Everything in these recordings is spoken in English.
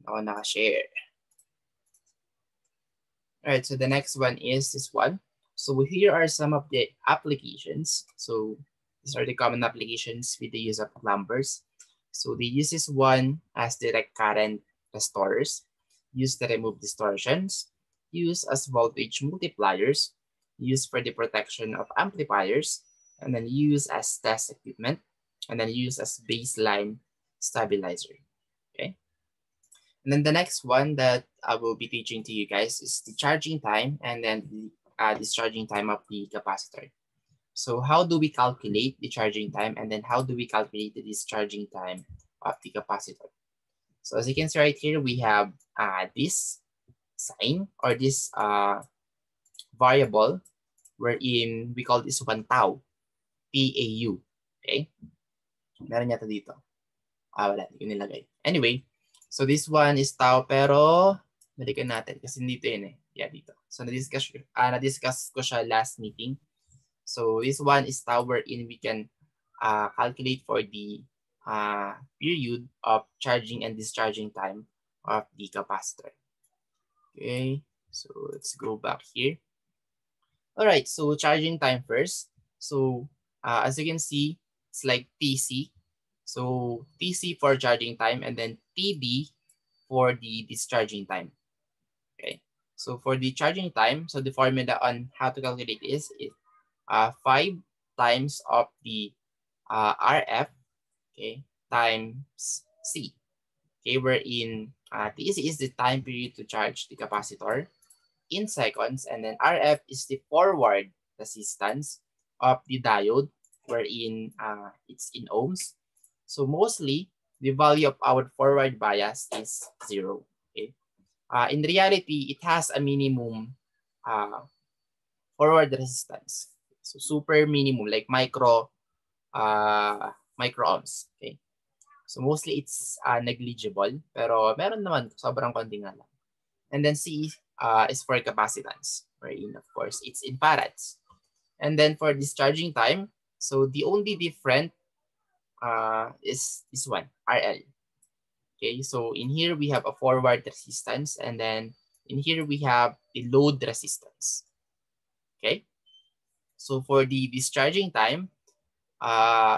ako naka-share. Alright, so the next one is this one. So here are some of the applications. So these are the common applications with the use of plumbers. So they use this one as direct current restorers, use to remove distortions, use as voltage multipliers, use for the protection of amplifiers, and then use as test equipment, and then use as baseline stabilizer. Okay. And then the next one that I will be teaching to you guys is the charging time and then the discharging time of the capacitor. So how do we calculate the charging time and then how do we calculate the discharging time of the capacitor? So as you can see right here, we have this sign or this variable wherein we call this one tau, PAU. Okay? Meron yata dito. Wala, hindi ko nilagay. Anyway, so this one is tau pero balikan natin kasi dito yun eh. Yeah, dito. So na-discuss ko siya last meeting. So this one is tau wherein we can calculate for the period of charging and discharging time of the capacitor. Okay, so let's go back here. All right, so charging time first. So as you can see, it's like TC. So TC for charging time and then TD for the discharging time. Okay, so for the charging time, so the formula on how to calculate is 5 times of the RF, okay, times C. Okay, wherein TC is the time period to charge the capacitor in seconds, and then RF is the forward resistance of the diode, wherein it's in ohms. So mostly, the value of our forward bias is 0. Okay. In reality, it has a minimum forward resistance. So super minimum, like micro ohms. Okay. So mostly it's negligible, pero meron naman sobrang konti nga lang. And then C is for capacitance, wherein of course it's in farads. And then for discharging time, so the only different is this one, RL. Okay, so in here we have a forward resistance, and then in here we have the load resistance. Okay, so for the discharging time,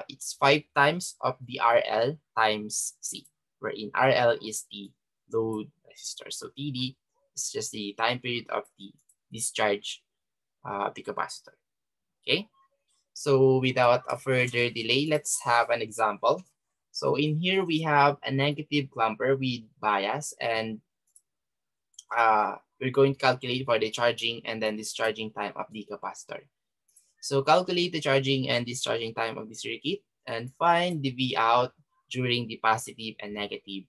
it's 5 times of the RL times C, wherein RL is the load resistor. So TD is just the time period of the discharge of the capacitor. Okay, so without a further delay, let's have an example. So in here we have a negative clamper with bias, and we're going to calculate for the charging and then discharging time of the capacitor. So calculate the charging and discharging time of the circuit and find the V out during the positive and negative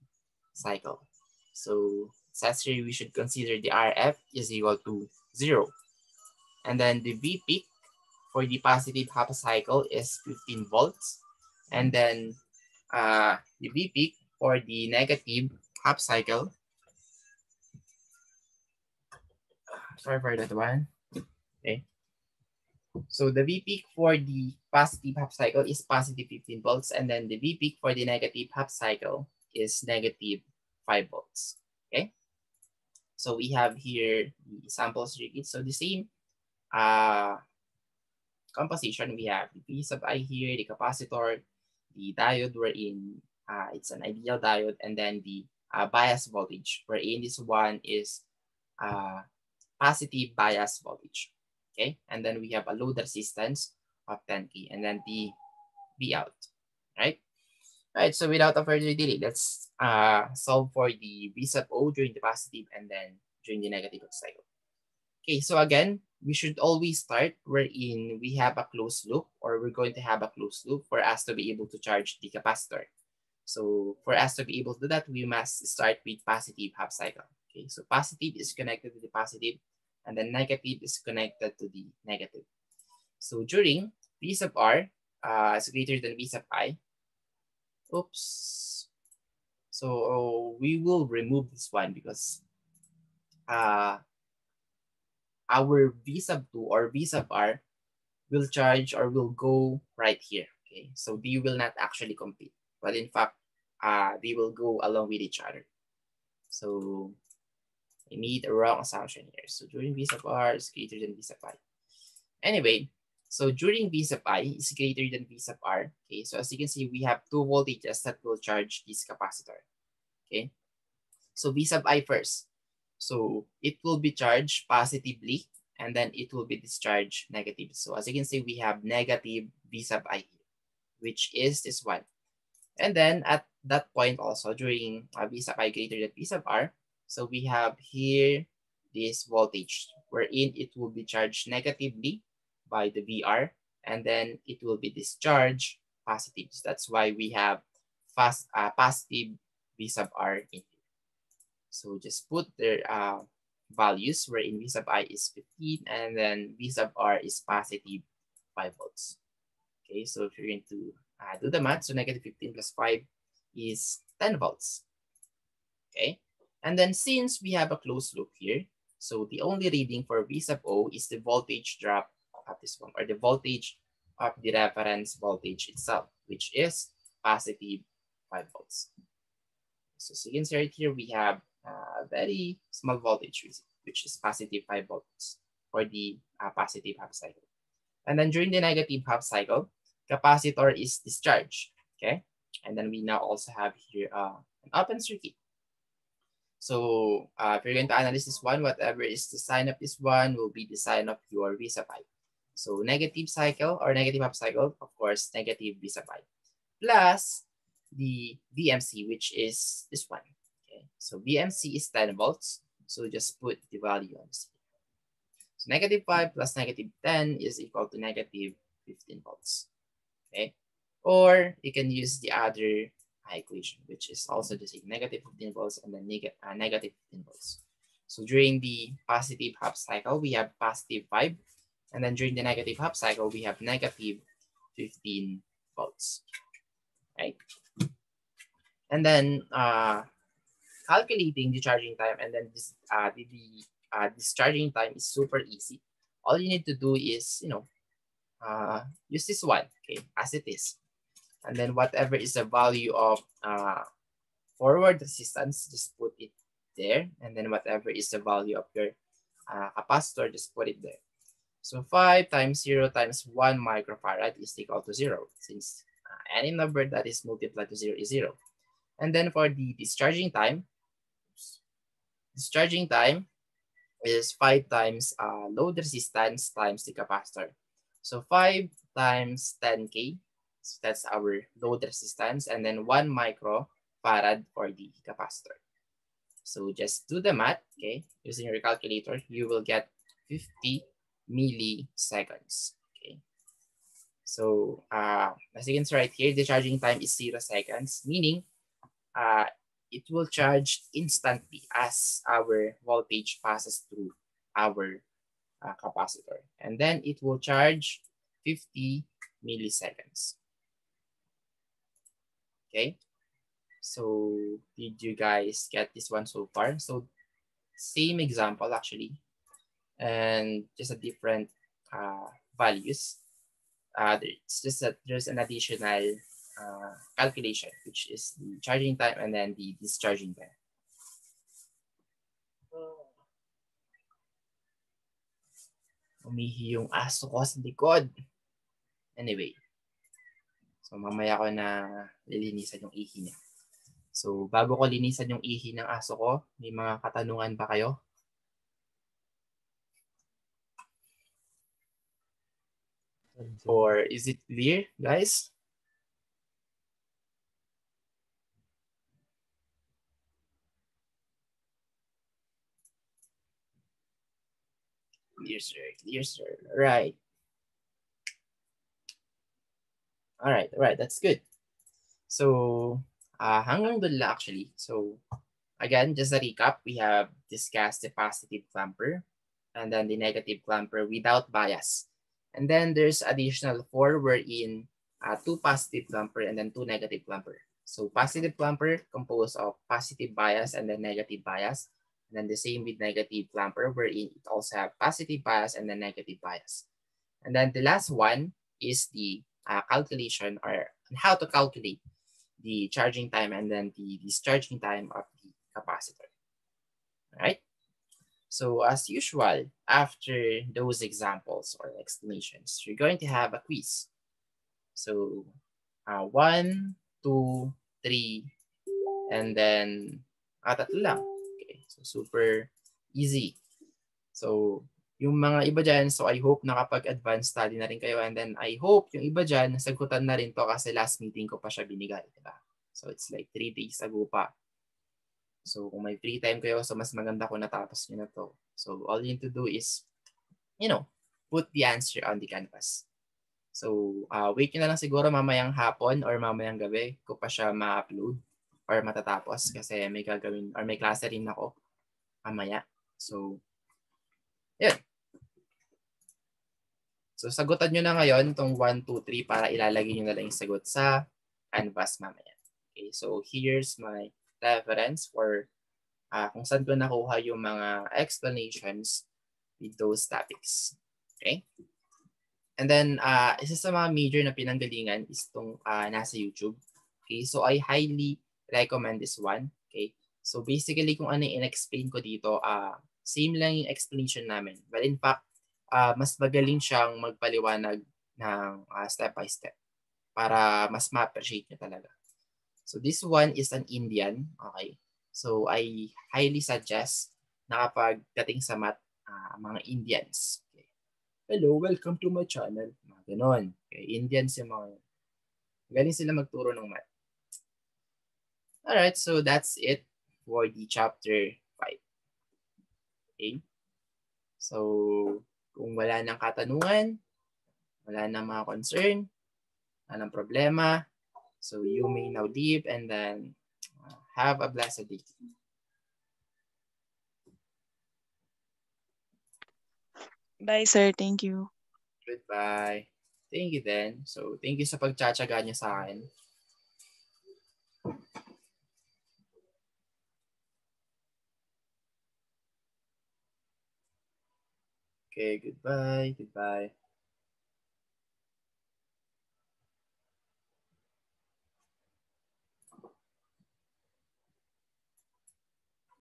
cycle. So it says here we should consider the RF is equal to 0. And then the V peak for the positive half cycle is 15 volts. And then the V peak for the negative half cycle, sorry for that one. Okay. So the V peak for the positive half cycle is positive 15 volts, and then the V peak for the negative half cycle is negative 5 volts. Okay. So we have here the sample circuit. So the same composition, we have the P sub I here, the capacitor, the diode wherein it's an ideal diode, and then the bias voltage wherein this one is positive bias voltage. Okay, and then we have a load resistance of 10K and then the V out, right? Right, so without a further delay, let's solve for the V sub O during the positive and then during the negative cycle. Okay, so again, we should always start wherein we have a closed loop, or we're going to have a closed loop for us to be able to charge the capacitor. So for us to be able to do that, we must start with positive half cycle. Okay, so positive is connected to the positive, and then negative is connected to the negative. So during V sub R is greater than V sub I, oops. So we will remove this one because our V sub 2 or V sub R will charge or will go right here. Okay, so they will not actually compete, but in fact, they will go along with each other. So I made a wrong assumption here. So during V sub R is greater than V sub I. Anyway, so during V sub I is greater than V sub R. Okay, so as you can see, we have two voltages that will charge this capacitor. Okay, so V sub I first. So it will be charged positively and then it will be discharged negatively. So as you can see, we have negative V sub I here, which is this one. And then at that point also during V sub I greater than V sub R, so we have here this voltage wherein it will be charged negatively by the VR and then it will be discharged positive. So that's why we have positive V sub R in here. So just put their values wherein V sub I is 15 and then V sub R is positive 5 volts. Okay, so if you're going to do the math, so negative 15 plus 5 is 10 volts. Okay, and then since we have a closed loop here, so the only reading for V sub O is the voltage drop of this one, or the voltage of the reference voltage itself, which is positive 5 volts. So as you can see right here, we have a very small voltage, which is positive 5 volts for the positive half cycle. And then during the negative half cycle, capacitor is discharged, okay? And then we now also have here an open circuit. So if you're going to analyze this one, whatever is the sign of this one will be the sign of your V sub I. So negative cycle or negative half cycle, of course, negative V sub I. Plus the VMC, which is this one. Okay, so VMC is 10 volts. So just put the value on this. So negative 5 plus negative 10 is equal to negative 15 volts. Okay, or you can use the other equation, which is also the same, negative 15 volts and then negative 15 volts. So during the positive half cycle, we have positive 5. And then during the negative half cycle, we have negative 15 volts. Right? And then calculating the charging time and then this discharging time is super easy. All you need to do is, use this one, okay, as it is. And then whatever is the value of forward resistance, just put it there. And then whatever is the value of your capacitor, just put it there. So 5 times 0 times 1 microfarad is equal to 0, since any number that is multiplied to 0 is 0. And then for the discharging time is 5 times load resistance times the capacitor. So 5 times 10K, so that's our load resistance, and then 1 microfarad for the capacitor. So just do the math, okay, using your calculator, you will get 50 milliseconds. Okay, so as you can see right here, the charging time is 0 seconds, meaning it will charge instantly as our voltage passes through our capacitor, and then it will charge 50 milliseconds. Okay, so did you guys get this one so far? So same example actually, and just a different values. It's just that there's an additional calculation, which is the charging time and then the discharging time. Umihi yung aso ko sa likod. Anyway, so mamaya ko na lilinisan yung ihi niya. So bago ko linisan yung ihi ng aso ko, may mga katanungan ba kayo? Or is it clear, guys? Clear, sir. Clear, sir. Right. All right. That's good. So hanggang doon lang actually. So again, just a recap, we have discussed the positive clamper and then the negative clamper without bias. And then there's additional 4 wherein 2 positive clamper and then 2 negative clamper. So positive clamper composed of positive bias and then negative bias. And then the same with negative clamper wherein it also have positive bias and then negative bias. And then the last one is the calculation or how to calculate the charging time and then the discharging time of the capacitor. Alright? So as usual, after those examples or explanations, you're going to have a quiz. So 1, 2, 3, and then tatlo lang. Okay, so super easy. So yung mga iba dyan, so I hope nakapag-advance study na rin kayo, and then I hope yung iba dyan, nasagutan na rin to kasi last meeting ko pa siya binigay, diba? So it's like 3 days ago pa. So kung may free time kayo, so mas maganda kung natapos nyo na to. So all you need to do is, put the answer on the canvas. So wait nyo na lang siguro mamayang hapon or mamayang gabi ko pa siya ma-upload or matatapos kasi may gagawin or may klase rin ako mamaya. So, yun. So sagutan nyo na ngayon itong 1, 2, 3 para ilalagay nyo na lang yung sagot sa canvas mamaya. Okay, so here's my reference for kung saan ko nakuha yung mga explanations with those topics. Okay? And then, isa sa mga major na pinanggalingan is itong nasa YouTube. Okay, so I highly recommend this one. Okay, so basically kung ano yung in-explain ko dito, same lang yung explanation namin. Well, in fact, mas magaling siyang magpaliwanag ng step by step para mas ma-appreciate nyo talaga. So this one is an Indian. Okay, so I highly suggest na kapag dating sa math, mga Indians. Okay. Hello, welcome to my channel. Mga ganon. Okay, Indians yung mga yun. Galing sila magturo ng math. Alright, so that's it for the chapter 5. Okay? So, kung wala nang katanungan, wala nang mga concern, wala nang problema, so you may now leave and then have a blessed day. Bye, sir. Thank you. Goodbye. Thank you then. So, thank you sa pagtsatsaga niyo sa akin. Okay, goodbye. Goodbye.